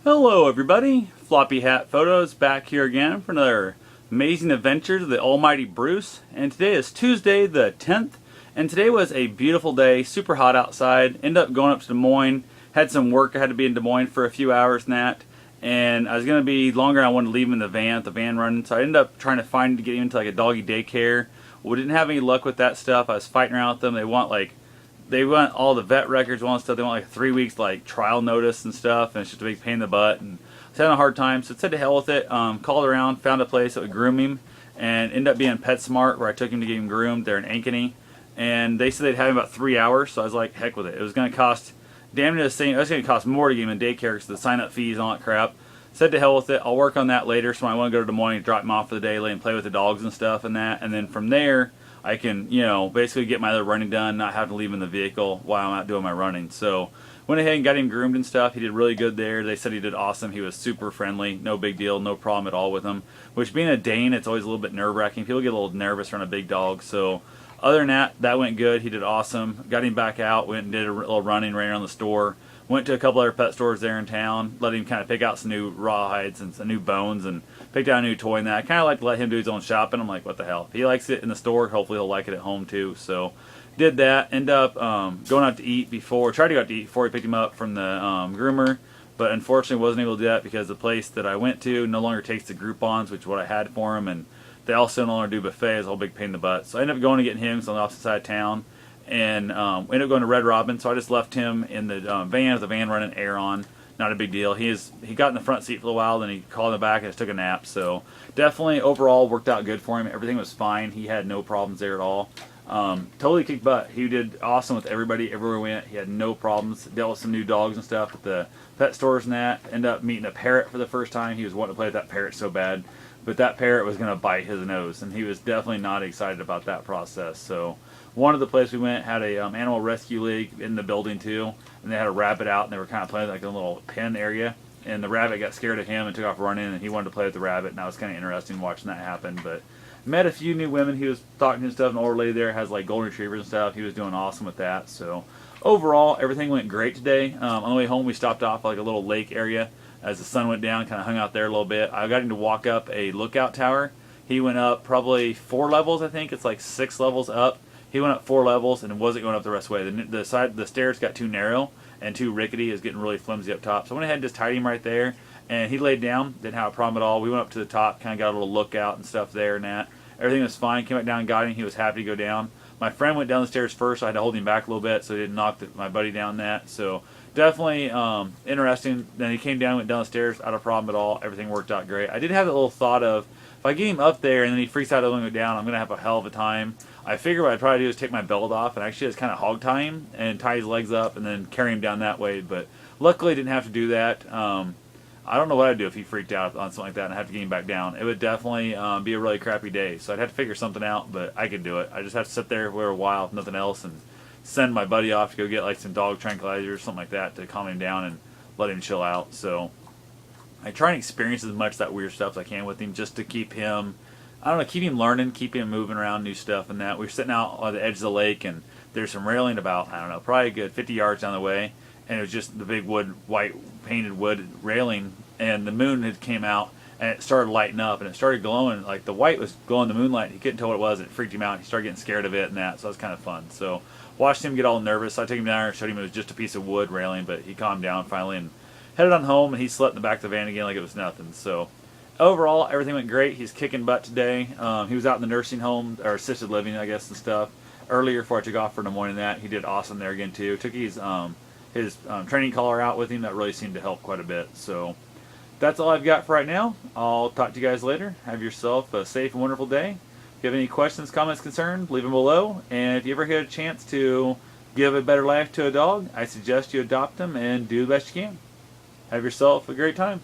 Hello everybody, Floppy Hat Photos back here again for another amazing adventures of the almighty Bruce. And today is Tuesday the 10th, and today was a beautiful day, super hot outside. Ended up going up to Des Moines, had some work, I had to be in Des Moines for a few hours and that. And I was going to be longer and I wanted to leave him in the van running, so I ended up trying to get him into like a doggy daycare. We didn't have any luck with that stuff. I was fighting around with them. They want all the vet records, all that stuff. They want like 3 weeks like trial notice and stuff, and it's just a big pain in the butt. And I was having a hard time, so I said to hell with it. Called around, found a place that would groom him, and ended up being PetSmart, where I took him to get him groomed. They're in Ankeny, and they said they'd have him about 3 hours. So I was like, heck with it. It was going to cost damn near the same. It was going to cost more to get him in daycare because the sign-up fees and all that crap. Said to hell with it. I'll work on that later. So when I want to go to Des Moines, drop him off for the day, let him play with the dogs and stuff and that, and then from there, I can, basically get my other running done, not have to leave him in the vehicle while I'm out doing my running. So went ahead and got him groomed and stuff. He did really good there. They said he did awesome. He was super friendly, no big deal, no problem at all with him. Which, being a Dane, it's always a little bit nerve-wracking. People get a little nervous around a big dog. So other than that, that went good. He did awesome. Got him back out, went and did a little running, ran around the store. Went to a couple other pet stores there in town, let him kind of pick out some new rawhides and some new bones, and picked out a new toy and that. I kind of like to let him do his own shopping. I'm like, what the hell? If he likes it in the store, hopefully he'll like it at home too. So did that. End up going out to eat tried to go out to eat before we picked him up from the groomer, but unfortunately wasn't able to do that because the place that I went to no longer takes the Groupons, which is what I had for him, and they also no longer do buffet. It's a whole big pain in the butt. So I ended up going to get him on the opposite side of town, and ended up going to Red Robin. So I just left him in the van with the van running air on. Not a big deal. He got in the front seat for a while, then he called in the back and just took a nap. So definitely overall worked out good for him. Everything was fine. He had no problems there at all. Totally kicked butt. He did awesome with everybody everywhere we went. He had no problems. Dealt with some new dogs and stuff at the pet stores and that. Ended up meeting a parrot for the first time. He was wanting to play with that parrot so bad, but that parrot was going to bite his nose, and he was definitely not excited about that process. So one of the places we went had a animal rescue league in the building too, and they had a rabbit out, and they were kind of playing like a little pen area, and the rabbit got scared of him and took off running, and he wanted to play with the rabbit, and that was kind of interesting watching that happen. But met a few new women. He was talking to stuff. An older lady there has like golden retrievers and stuff. He was doing awesome with that. So overall, everything went great today. On the way home, we stopped off like a little lake area as the sun went down, kind of hung out there a little bit. I got him to walk up a lookout tower. He went up probably 4 levels, I think. It's like 6 levels up. He went up 4 levels and wasn't going up the rest of the way. The stairs got too narrow and too rickety. It was getting really flimsy up top. So I went ahead and just tied him right there, and he laid down. Didn't have a problem at all. We went up to the top, kind of got a little lookout and stuff there and that. Everything was fine. Came back down and got him. He was happy to go down. My friend went down the stairs first, so I had to hold him back a little bit so he didn't knock my buddy down that. So definitely interesting. Then he came down, went down the stairs, not a problem at all. Everything worked out great. I did have that little thought of, if I get him up there and then he freaks out and go down, I'm going to have a hell of a time. I figure what I'd probably do is take my belt off and actually just kind of hog tie him and tie his legs up and then carry him down that way. But luckily I didn't have to do that. I don't know what I'd do if he freaked out on something like that and I had to get him back down. It would definitely be a really crappy day. So I'd have to figure something out, but I could do it. I just have to sit there for a while if nothing else and send my buddy off to go get like some dog tranquilizers or something like that to calm him down and let him chill out. So I try and experience as much of that weird stuff as I can with him, just to keep him, I don't know, keep him learning, keep him moving around, new stuff and that. We were sitting out on the edge of the lake, and there's some railing about, I don't know, probably a good 50 yards down the way, and it was just the big white painted wood railing, and the moon had came out, and it started lighting up, and it started glowing, like the white was glowing in the moonlight. He couldn't tell what it was, and it freaked him out. He started getting scared of it and that, so that was kind of fun. So watched him get all nervous. So I took him down there and showed him it was just a piece of wood railing, but he calmed down finally and headed on home, and he slept in the back of the van again like it was nothing. So overall, everything went great. He's kicking butt today. He was out in the nursing home, or assisted living, I guess, and stuff earlier before I took off for the morning. That he did awesome there again too. Took his training collar out with him. That really seemed to help quite a bit. So that's all I've got for right now. I'll talk to you guys later. Have yourself a safe and wonderful day. If you have any questions, comments, concerns, leave them below. And if you ever get a chance to give a better life to a dog, I suggest you adopt them and do the best you can. Have yourself a great time.